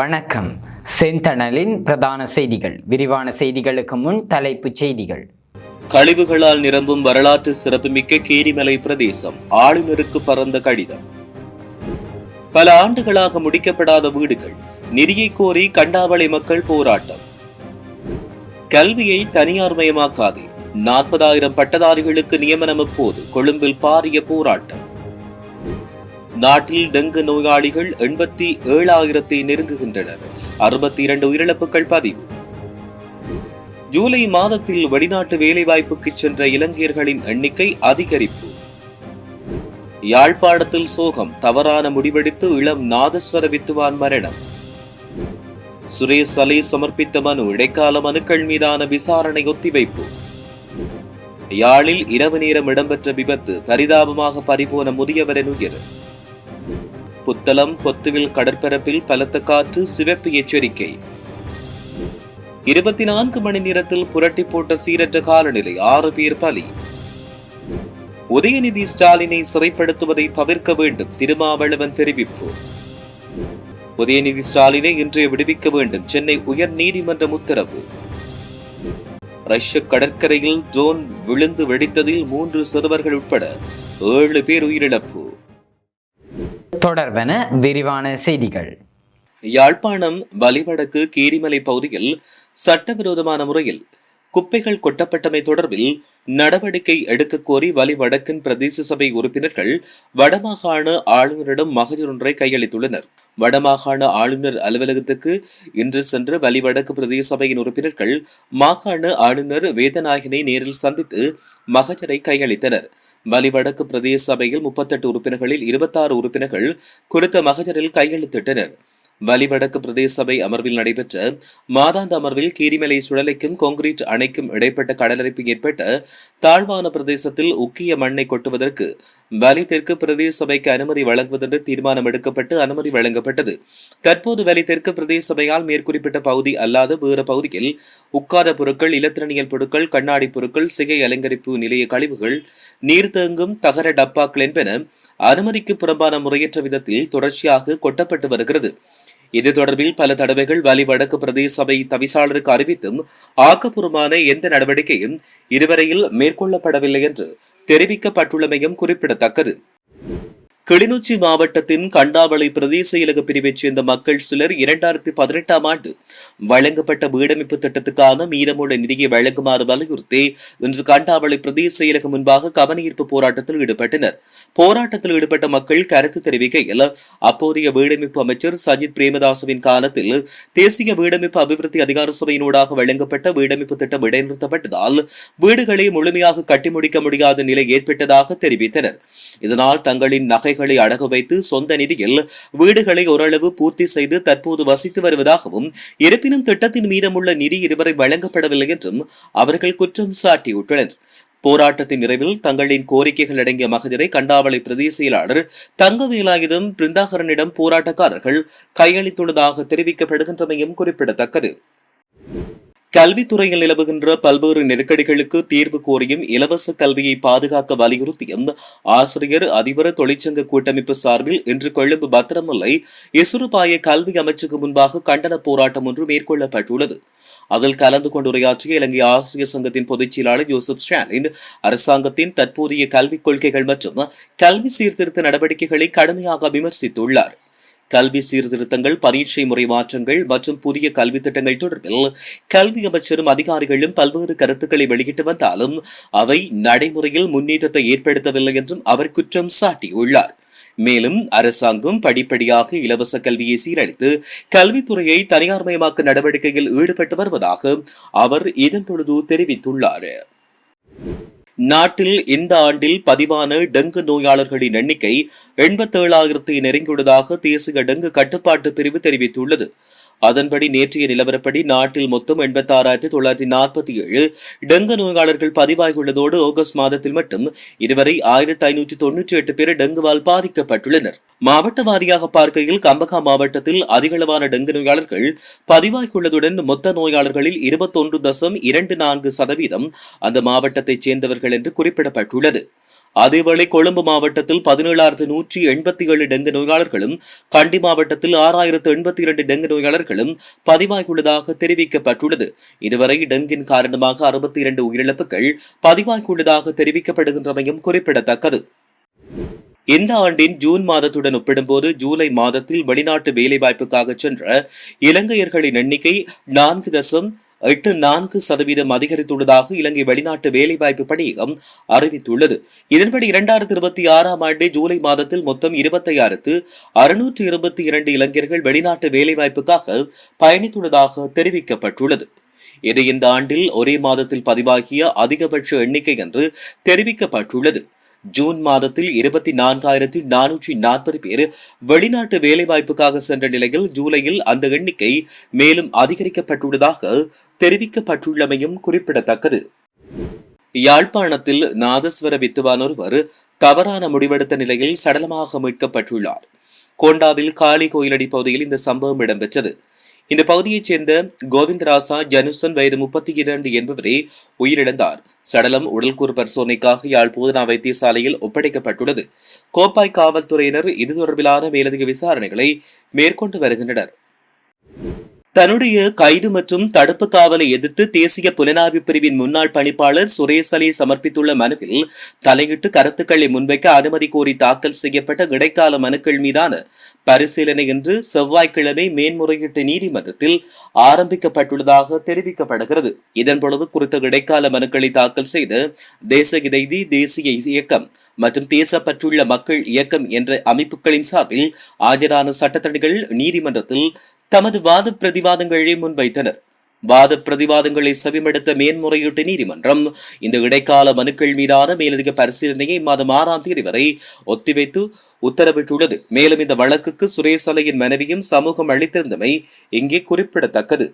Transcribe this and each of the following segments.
வணக்கம். செந்தணலின் பிரதான செய்திகள். விரிவான செய்திகளுக்கு முன் தலைப்புச் செய்திகள். கழிவுகளால் நிரம்பும் வரலாற்று சிறப்புமிக்க கீரிமலை பிரதேசம், ஆளுநருக்கு பறந்த கடிதம். பல ஆண்டுகளாக முடிக்கப்படாத வீடுகள், நிதியை கோரி கண்டாவளை மக்கள் போராட்டம். கல்வியை தனியார் மயமாக்காதே, 40,000 பட்டதாரிகளுக்கு நியமனம் எப்போது, கொழும்பில் பாரிய போராட்டம். நாட்டில் டெங்கு நோயாளிகள் 87,000 நெருங்குகின்றனர். 62 உயிரிழப்புகள் பதிவு. ஜூலை மாதத்தில் வெளிநாட்டு வேலைவாய்ப்புக்கு சென்ற இலங்கையர்களின் எண்ணிக்கை அதிகரிப்பு. யாழ்ப்பாணத்தில் சோகம், தவறான முடிவெடுத்து இளம் நாதஸ்வர வித்துவான் மரணம். சுரேஷ் அலி சமர்ப்பித்த மனு, இடைக்கால மனுக்கள் மீதான விசாரணை ஒத்திவைப்பு. யாழில் இரவு நேரம் இடம்பெற்ற விபத்து, பரிதாபமாக பறிபோன முதியவரின் உயிர். புத்தளம் பொத்துவில் கடற்பரப்பில் பலத்த காற்று, சிவப்பு எச்சரிக்கை. 24 மணி நேரத்தில் புரட்டி போட்ட சீரற்ற காலநிலை, 6 பேர் பலி. உதயநிதி ஸ்டாலினை சிறைப்படுத்துவதை தவிர்க்க வேண்டும், திருமாவளவன் தெரிவிப்பு. உதயநிதி ஸ்டாலினை இன்றைய விடுவிக்க வேண்டும், சென்னை உயர் நீதிமன்றம் உத்தரவு. ரஷ்ய கடற்கரையில் ட்ரோன் விழுந்து வெடித்ததில் 3 சிறுவர்கள் உட்பட 7 பேர் உயிரிழப்பு. தொடர்வன விரிவான செய்திகள். யாழ்ப்பாணம் வலிவடக்கு கீரிமலை பகுதியில் சட்டவிரோதமான முறையில் குப்பைகள் கொட்டப்பட்டமை தொடர்பில் நடவடிக்கை எடுக்க கோரி வலிவடக்கின் பிரதேச சபை உறுப்பினர்கள் வடமாகாண ஆளுநரிடம் மகஜர் ஒன்றை கையளித்துள்ளனர். வடமாகாண ஆளுநர் அலுவலகத்துக்கு இன்று சென்று வலிவடக்கு பிரதேச சபையின் உறுப்பினர்கள் மாகாண ஆளுநர் வேதநாயகனை நேரில் சந்தித்து மகஜரை கையளித்தனர். வலிவடக்கு பிரதேச சபையில் 38 உறுப்பினர்களில் 26 உறுப்பினர்கள் குறித்த மகஜரில் கையெழுத்திட்டனர். வலிவடக்கு பிரதேச சபை அமர்வில் நடைபெற்ற மாதாந்த அமர்வில் கீரிமலை சுழலைக்கும் கான்கிரீட் அணைக்கும் இடைப்பட்ட கடலரிப்பு ஏற்பட்ட தாழ்வான பிரதேசத்தில் உக்கிய மண்ணை கொட்டுவதற்கு வலி தெற்கு பிரதேச சபைக்கு அனுமதி வழங்குவதென்று தீர்மானம் எடுக்கப்பட்டு அனுமதி வழங்கப்பட்டது. தற்போது வலி தெற்கு பிரதேச சபையால் மேற்குறிப்பிட்ட பகுதி அல்லாத வேறு பகுதியில் உட்கார பொருட்கள், இலத்திரனியல் பொருட்கள், கண்ணாடி பொருட்கள், சிகை அலங்கரிப்பு நிலைய கழிவுகள், நீர் தேங்கும் தகர டப்பாக்கள் என்பன அனுமதிக்கு புறம்பான முறையற்ற விதத்தில் தொடர்ச்சியாக கொட்டப்பட்டு வருகிறது. இது தொடர்பில் பல தடவைகள் வலி வடக்கு பிரதேச சபை தவிசாளருக்கு அறிவித்தும் ஆக்கப்பூர்வமான எந்த நடவடிக்கையும் இதுவரையில் மேற்கொள்ளப்படவில்லை என்று தெரிவிக்கப்பட்டுள்ளமையும் குறிப்பிடத்தக்கது. கிளிநொச்சி மாவட்டத்தின் கண்டாவளை பிரதேச இலக பிரிவைச் சேர்ந்த மக்கள் சிலர் 2018 ஆண்டு வழங்கப்பட்ட வீடமைப்பு திட்டத்துக்கான மீதமுள்ள நிதியை வழங்குமாறு வலியுறுத்தி இன்று கண்டாவளை பிரதேச இலக முன்பாக கவனஈர்ப்பு போராட்டத்தில் ஈடுபட்டனர். போராட்டத்தில் ஈடுபட்ட மக்கள் கருத்து தெரிவிக்கையில், அப்போதைய வீடமைப்பு அமைச்சர் சஜித் பிரேமதாசவின் காலத்தில் தேசிய வீடமைப்பு அபிவிருத்தி அதிகார சபையினூடாக வழங்கப்பட்ட வீடமைப்பு திட்டம் இடைநிறுத்தப்பட்டதால் வீடுகளை முழுமையாக கட்டி முடிக்க முடியாத நிலை ஏற்பட்டதாக தெரிவித்தனர். இதனால் தங்களின் நகைகளை அடகு வைத்து சொந்த நிதியில் வீடுகளை ஓரளவு பூர்த்தி செய்து தற்போது வசித்து வருவதாகவும், இருப்பினும் திட்டத்தின் மீதமுள்ள நிதி இதுவரை வழங்கப்படவில்லை என்றும் அவர்கள் குற்றம் சாட்டியுள்ளனர். போராட்டத்தின் நிறைவில் தங்களின் கோரிக்கைகள் அடங்கிய மகஜரை கண்டாவளை பிரதேச செயலாளர் தங்கவேலாயுதம் பிருந்தாகரனிடம் போராட்டக்காரர்கள் கையளித்துள்ளதாக தெரிவிக்கப்படுகின்றமையும் குறிப்பிடத்தக்கது. கல்வித்துறையில் நிலவுகின்ற பல்வேறு நெருக்கடிகளுக்கு தீர்வு கோரியும் இலவச கல்வியை பாதுகாக்க வலியுறுத்தியும் ஆசிரியர் அதிபர் தொழிற்சங்க கூட்டமைப்பு சார்பில் இன்று கொழும்பு பத்திரமுல்லை இசுருபாய கல்வி அமைச்சுக்கு முன்பாக கண்டன போராட்டம் ஒன்று மேற்கொள்ளப்பட்டுள்ளது. அதில் கலந்து கொண்டு உரையாற்றிய இலங்கை ஆசிரியர் சங்கத்தின் பொதுச் செயலாளர் ஜோசப் ஸ்டாலின் அரசாங்கத்தின் தற்போதைய கல்விக் கொள்கைகள் மற்றும் கல்வி சீர்திருத்த நடவடிக்கைகளை கடுமையாக விமர்சித்துள்ளார். கல்வி சீர்திருத்தங்கள், பரீட்சை முறை மாற்றங்கள் மற்றும் புதிய கல்வி திட்டங்கள் தொடர்பில் கல்வி அமைச்சரும் அதிகாரிகளும் பல்வேறு கருத்துக்களை வெளியிட்டு வந்தாலும் அவை நடைமுறையில் முன்னேற்றத்தை ஏற்படுத்தவில்லை என்றும் அவர் குற்றம் சாட்டியுள்ளார். மேலும் அரசாங்கம் படிப்படியாக இலவச கல்வியை சீரழித்து கல்வித்துறையை தனியார்மயமாக்க நடவடிக்கையில் ஈடுபட்டு வருவதாக அவர் இதன் பொழுது தெரிவித்துள்ளார். நாட்டில் இந்த ஆண்டில் பதிவான டெங்கு நோயாளர்களின் எண்ணிக்கை 87,000 நெருங்கியுள்ளதாக தேசிய டெங்கு கட்டுப்பாட்டு பிரிவு தெரிவித்துள்ளது. அதன்படி நேற்றைய நிலவரப்படி நாட்டில் மொத்தம் 86,947 டெங்கு நோயாளர்கள் பதிவாகியுள்ளதோடு ஆகஸ்ட் மாதத்தில் மட்டும் இதுவரை 1,598 பேர் டெங்குவால் பாதிக்கப்பட்டுள்ளனர். மாவட்ட வாரியாக பார்க்கையில் கம்பகா மாவட்டத்தில் அதிகளவான டெங்கு நோயாளர்கள் பதிவாகியுள்ளதுடன் மொத்த நோயாளர்களில் 21.24% அந்த மாவட்டத்தைச் சேர்ந்தவர்கள் என்று குறிப்பிடப்பட்டுள்ளது. அதேவேளை கொழும்பு மாவட்டத்தில் 17,187 டெங்கு நோயாளர்களும், கண்டி மாவட்டத்தில் 6,082 டெங்கு நோயாளர்களும் பதிவாகியுள்ளதாக தெரிவிக்கப்பட்டுள்ளது. இதுவரை டெங்கின் காரணமாக 62 உயிரிழப்புகள் பதிவாகியுள்ளதாக தெரிவிக்கப்படுகின்றமையும் குறிப்பிடத்தக்கது. இந்த ஆண்டின் ஜூன் மாதத்துடன் ஒப்பிடும்போது ஜூலை மாதத்தில் வெளிநாட்டு வேலைவாய்ப்புக்காக சென்ற இலங்கையர்களின் எண்ணிக்கை 4.84% அதிகரித்துள்ளதாக இலங்கை வெளிநாட்டு வேலைவாய்ப்பு பணியகம் அறிவித்துள்ளது. இதன்படி 2026ஆம் ஆண்டு ஜூலை மாதத்தில் மொத்தம் 26,622 இளைஞர்கள் வெளிநாட்டு வேலைவாய்ப்புக்காக பயணித்துள்ளதாக தெரிவிக்கப்பட்டுள்ளது. இது இந்த ஆண்டில் ஒரே மாதத்தில் பதிவாகிய அதிகபட்ச எண்ணிக்கை என்று தெரிவிக்கப்பட்டுள்ளது. ஜூன் மாதத்தில் 24,440 பேர் வெளிநாட்டு வேலைவாய்ப்புக்காக சென்ற நிலையில் ஜூலையில் அந்த எண்ணிக்கை மேலும் அதிகரிக்கப்பட்டுள்ளதாக தெரிவிக்கப்பட்டுள்ளமையும் குறிப்பிடத்தக்கது. யாழ்ப்பாணத்தில் நாதஸ்வர வித்துவான் ஒருவர் தவறான முடிவெடுத்த நிலையில் சடலமாக மீட்கப்பட்டுள்ளார். கோண்டாவில் காளி கோயிலடி பகுதியில் இந்த சம்பவம் இடம்பெற்றது. இந்த பகுதியைச் சேர்ந்த கோவிந்தராசா ஜனுசன் வயது 32 என்பவரே உயிரிழந்தார். சடலம் உடல்கூறு பரிசோதனைக்காக யாழ் போதனா வைத்தியசாலையில் ஒப்படைக்கப்பட்டுள்ளது. கோப்பாய் காவல்துறையினர் இது தொடர்பிலான மேலதிக விசாரணைகளை மேற்கொண்டு வருகின்றனர். தன்னுடைய கைது மற்றும் தடுப்பு காவலை எதிர்த்து தேசிய புலனாய்வு பிரிவின் முன்னாள் பணிப்பாளர் சுரேஷ் அலி சமர்ப்பித்துள்ள மனுவில் தலையிட்டு கருத்துக்களை முன்வைக்க அனுமதி கோரி தாக்கல் செய்யப்பட்ட இடைக்கால மனுக்கள் மீதான பரிசீலனை இன்று செவ்வாய்க்கிழமை மேன்முறையீட்டு நீதிமன்றத்தில் ஆரம்பிக்கப்பட்டுள்ளதாக தெரிவிக்கப்படுகிறது. இதன்பொழுது குறித்த இடைக்கால மனுக்களை தாக்கல் செய்த தேசகிதைதி தேசிய இயக்கம் மற்றும் தேசப்பற்றுள்ள மக்கள் இயக்கம் என்ற அமைப்புகளின் சார்பில் ஆஜரான சட்டத்தணிகள் நீதிமன்றத்தில் தமது வாத பிரதிவாதங்களை முன்வைத்தனர். வாத பிரதிவாதங்களை செவிமடுத்த மேன்முறையீட்டு நீதிமன்றம் இந்த இடைக்கால மனுக்கள் மீதான மேலதிக பரிசீலனையை மாதம் 6ஆம் தேதி வரை ஒத்திவைத்து உத்தரவிட்டுள்ளது. மேலும் இந்த வழக்குக்கு சுரேஷ் அலையின் மனைவியும் சமூகம் அளித்திருந்தமை இங்கே குறிப்பிடத்தக்கது.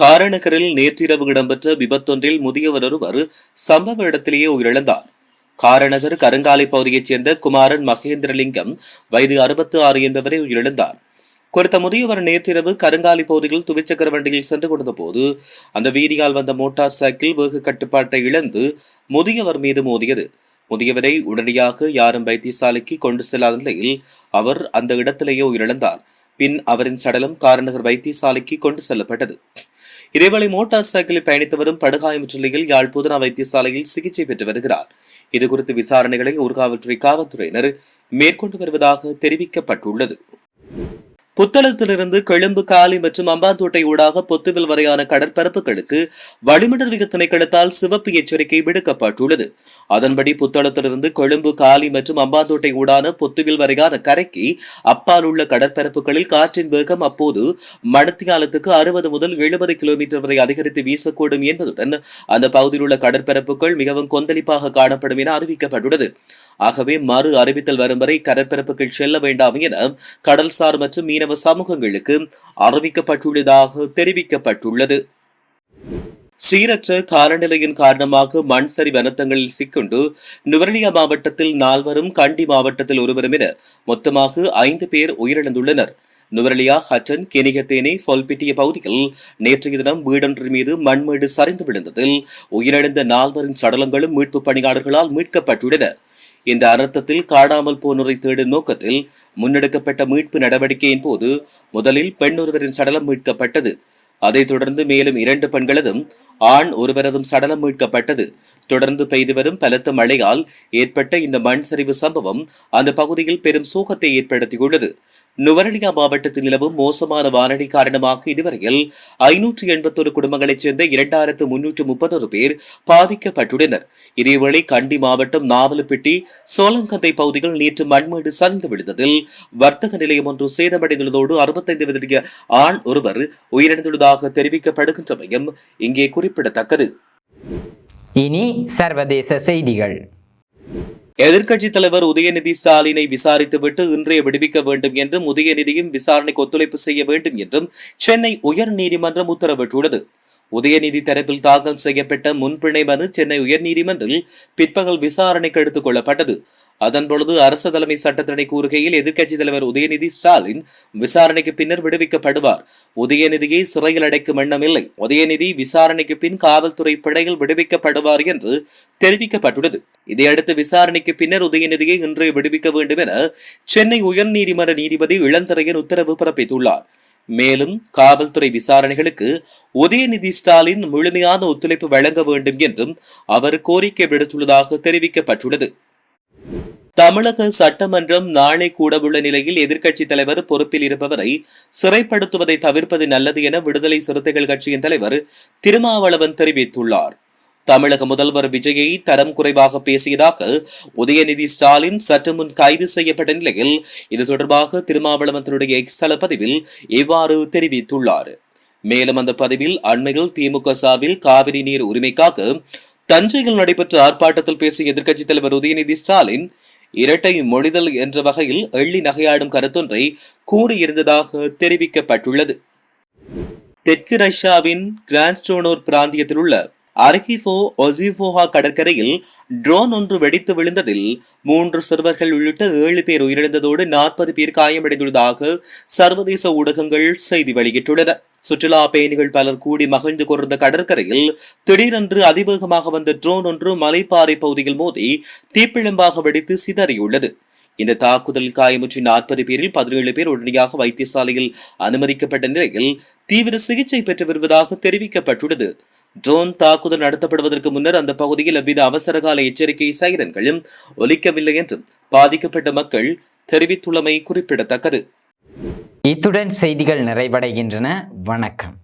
காரநகரில் நேற்றிரவு இடம்பெற்ற விபத்தொன்றில் முதியவர் ஒருவர் சம்பவ இடத்திலேயே உயிரிழந்தார். காரநகர் கருங்காலை பகுதியைச் சேர்ந்த குமாரன் மகேந்திரலிங்கம் வயது 66 என்பவரை உயிரிழந்தார். குறித்த முதியவர் நேற்றிரவு கருங்காலி பகுதியில் துவிச்சக்கர வண்டியில் சென்று கொண்ட போது அந்த வீதியால் வந்த மோட்டார் சைக்கிள் வேக கட்டுப்பாட்டை இழந்து முதியவர் மீது மோதியது. முதியவரை உடனடியாக யாரும் வைத்தியசாலைக்கு கொண்டு செல்லாத நிலையில் அவர் அந்த இடத்திலேயே உயிரிழந்தார். பின் அவரின் சடலம் காரநகர் வைத்தியசாலைக்கு கொண்டு செல்லப்பட்டது. இதேவேளை மோட்டார் சைக்கிளில் பயணித்தவரும் படுகாயமுற்ற நிலையில் யாழ் போதனா வைத்தியசாலையில் சிகிச்சை பெற்று வருகிறார். இதுகுறித்து விசாரணைகளை ஊர்காவல்துறை காவல்துறையினர் மேற்கொண்டு வருவதாக தெரிவிக்கப்பட்டுள்ளது. புத்தளத்திலிருந்து கொழும்பு, காலி மற்றும் அம்பாந்தோட்டை ஊடாக பொத்துவில் வரையான கடற்பரப்புகளுக்கு வளிமண்டல திணைக்களத்தால் சிவப்பு எச்சரிக்கை விடுக்கப்பட்டுள்ளது. அதன்படி புத்தளத்திலிருந்து கொழும்பு, காலி மற்றும் அம்பாந்தோட்டை ஊடான பொத்துவில் வரையான கரைக்கு அப்பால் உள்ள கடற்பரப்புகளில் காற்றின் வேகம் அப்போது மணித்தியாலத்துக்கு 60 முதல் 70 கிலோமீட்டர் வரை அதிகரித்து வீசக்கூடும் என்பதுடன் அந்த பகுதியில் உள்ள கடற்பரப்புகள் மிகவும் கொந்தளிப்பாக காணப்படும் என அறிவிக்கப்பட்டுள்ளது. ஆகவே மறு அறிவித்தல் வரும் வரை கடற்பரப்புகள் செல்ல வேண்டாம் என கடல்சார் மற்றும் மீனவ சமூகங்களுக்கு அறிவிக்கப்பட்டுள்ளதாக தெரிவிக்கப்பட்டுள்ளது. சீரற்ற காலநிலையின் காரணமாக மண் சரிவு அனர்த்தங்களில் சிக்கொண்டு நுவரெலியா மாவட்டத்தில் 4வரும், கண்டி மாவட்டத்தில் 1வரும் என மொத்தமாக 5 பேர் உயிரிழந்துள்ளனர். நுவரெலியா, ஹட்டன், கெனிகத்தேனை, பொல்பிட்டிய பகுதியில் நேற்றைய தினம் வீடொன்றின் மீது மண்மேடு சரிந்து விழுந்ததில் உயிரிழந்த 4வரின் சடலங்களும் மீட்பு பணியாளர்களால் மீட்கப்பட்டுள்ளன. இந்த அனர்த்தத்தில் காணாமல் போனோரை தேடும் நோக்கத்தில் முன்னெடுக்கப்பட்ட மீட்பு நடவடிக்கையின் போது முதலில் பெண் ஒருவரின் சடலம் மீட்கப்பட்டது. அதைத் தொடர்ந்து மேலும் 2 பெண்களதும் ஆண் ஒருவரதும் சடலம் மீட்கப்பட்டது. தொடர்ந்து பெய்து வரும் பலத்த மழையால் ஏற்பட்ட இந்த மண் சரிவு சம்பவம் அந்த பகுதியில் பெரும் சோகத்தை ஏற்படுத்தியுள்ளது. நுவரெலியா மாவட்டத்தில் நிலவும் மோசமான வானிலை காரணமாக இதுவரையில் 581 குடும்பங்களைச் சேர்ந்த 2,331 பேர் பாதிக்கப்பட்டுள்ளனர். இதேவேளை கண்டி மாவட்டம் நாவலப்பிட்டி, சோளங்கந்தை பகுதிகள் நேற்று மண்மேடு சரிந்து விழுந்ததில் வர்த்தக நிலையம் ஒன்று சேதமடைந்துள்ளதோடு 65 வயதுடைய ஆண் ஒருவர் உயிரிழந்துள்ளதாக தெரிவிக்கப்படுகின்றமையும் இங்கே குறிப்பிடத்தக்கது. இனி சர்வதேச செய்திகள். எதிர்க்கட்சித் தலைவர் உதயநிதி ஸ்டாலினை விசாரித்துவிட்டு இன்றைய விடுவிக்க வேண்டும் என்றும் உதயநிதியும் விசாரணைக்கு ஒத்துழைப்பு செய்ய வேண்டும் என்றும் சென்னை உயர் நீதிமன்றம் உத்தரவிட்டுள்ளது. உதயநிதி தரப்பில் தாக்கல் செய்யப்பட்ட முன்பிணை மனு சென்னை உயர்நீதிமன்றில் பிற்பகல் விசாரணைக்கு எடுத்துக் கொள்ளப்பட்டது. அதன்பொழுது அரசு தலைமை சட்டத்தரணி கூறுகையில் எதிர்க்கட்சித் தலைவர் உதயநிதி ஸ்டாலின் விசாரணைக்கு பின்னர் விடுவிக்கப்படுவார். உதயநிதியை சிறையில் அடைக்கும் எண்ணமில்லை. உதயநிதி விசாரணைக்கு பின் காவல்துறை பிணையில் விடுவிக்கப்படுவார் என்று தெரிவிக்கப்பட்டுள்ளது. இதையடுத்து விசாரணைக்கு பின்னர் உதயநிதியை இன்றே விடுவிக்க வேண்டும் என சென்னை உயர்நீதிமன்ற நீதிபதி இளந்திரையன் உத்தரவு பிறப்பித்துள்ளார். மேலும் காவல்துறை விசாரணைகளுக்கு உதயநிதி ஸ்டாலின் முழுமையான ஒத்துழைப்பு வழங்க வேண்டும் என்றும் அவர் கோரிக்கை விடுத்துள்ளதாக தெரிவிக்கப்பட்டுள்ளது. தமிழக சட்டமன்றம் நாளை கூடவுள்ள நிலையில் எதிர்க்கட்சித் தலைவர் பொறுப்பில் இருப்பவரை சிறைப்படுத்துவதை தவிர்ப்பது நல்லது என விடுதலை சிறுத்தைகள் கட்சியின் தலைவர் திருமாவளவன் தெரிவித்துள்ளார். தமிழக முதல்வர் விஜயை தரம் குறைவாக பேசியதாக உதயநிதி ஸ்டாலின் சற்று முன் கைது செய்யப்பட்ட நிலையில் இது தொடர்பாக திருமாவளவன் தன்னுடைய எக்ஸ் தள பதிவில் இவ்வாறு தெரிவித்துள்ளார். மேலும் அந்த பதிவில் அண்மையில் திமுக சார்பில் காவிரி நீர் உரிமைக்காக தஞ்சையில் நடைபெற்ற ஆர்ப்பாட்டத்தில் பேசிய எதிர்க்கட்சித் தலைவர் உதயநிதி ஸ்டாலின் இரட்டை மொழிதல் என்ற வகையில் எள்ளி நகையாடும் கருத்தொன்றை கூறியிருந்ததாக தெரிவிக்கப்பட்டுள்ளது. தெற்கு ரஷ்யாவின் கிரான்ஸ்டோனோர் பிராந்தியத்தில் உள்ள அர்கிஃபோ ஒசிஃபோஹா கடற்கரையில் ட்ரோன் ஒன்று வெடித்து விழுந்ததில் 3 சிறுவர்கள் உள்ளிட்ட 7 பேர் உயிரிழந்ததோடு 40 பேர் காயமடைந்துள்ளதாக சர்வதேச ஊடகங்கள் செய்தி வெளியிட்டுள்ளன. சுற்றுலா பயணிகள் பலர் கூடி மகிழ்ந்து கொண்டிருந்த கடற்கரையில் திடீரென்று அதிவேகமாக வந்த ட்ரோன் ஒன்று மலைப்பாறை பகுதியில் மோதி தீப்பிழம்பாக வெடித்து சிதறியுள்ளது. இந்த தாக்குதல் காயமுற்றி 40 பேரில் 17 பேர் உடனடியாக வைத்தியசாலையில் அனுமதிக்கப்பட்ட நிலையில் தீவிர சிகிச்சை பெற்று வருவதாக தெரிவிக்கப்பட்டுள்ளது. ட்ரோன் தாக்குதல் நடத்தப்படுவதற்கு முன்னர் அந்த பகுதியில் எவ்வித அவசரகால எச்சரிக்கை சைரன்களும் ஒலிக்கவில்லை என்றும் பாதிக்கப்பட்ட மக்கள் தெரிவித்துள்ளமை குறிப்பிடத்தக்கது. இத்துடன் செய்திகள் நிறைவடைகின்றன. வணக்கம்.